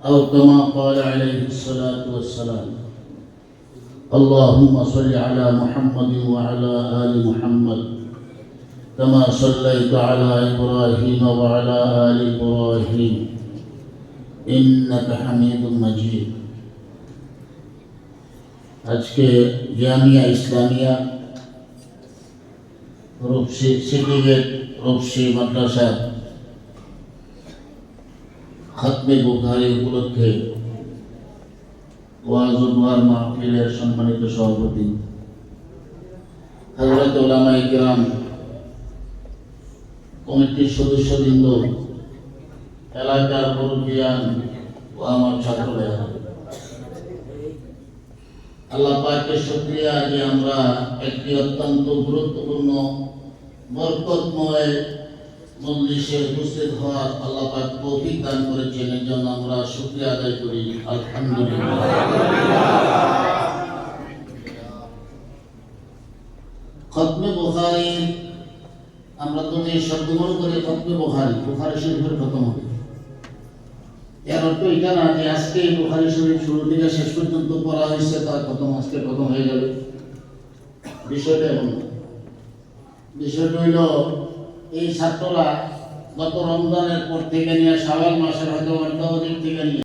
أو كما قال عليه الصلاة والسلام اللهم صل على محمد وعلى آل محمد كما صليت على إبراهيم وعلى آل إبراهيم إنك حميد مجيد আজকে জামিয়া ইসলামিয়া রূপসী city gate রূপসী মাদ্রাসা খতমে বুখারী উপলক্ষে ওয়াজ ও দোয়ার মাহফিলের সম্মানিত সভাপতি হযরত উলামায়ে কিরাম, কমিটির সদস্যবৃন্দ, এলাকার মুরব্বিয়ান ও আমার ছাত্র ভাইয়েরা, আল্লাহ পাকের শুকরিয়া যে আমরা একটি অত্যন্ত গুরুত্বপূর্ণ বরকতময় মজলিসে উপস্থিত হওয়ার আল্লাহ পাক তৌফিক দান করেছেন। এর জন্য আমরা শুকরিয়া আদায় করি, আলহামদুলিল্লাহ। খতমে বুখারী, আমরা তো যে শব্দগুলো করে খতমে বুখারী শরীফের খতম হবে, এর অর্থ এটা না যে আজকে বুখারী শরীফ শুরু থেকে শেষ পর্যন্ত পড়া হয়েছে তার খতম আজকে খতম হয়ে যাবে, বিষয়টা এমন না। বিষয়টা হইল এই ছাত্ররা গত রমজানের পর থেকে নিয়ে শাওয়াল মাসের হয়তো অর্ধাধিক থেকে নিয়ে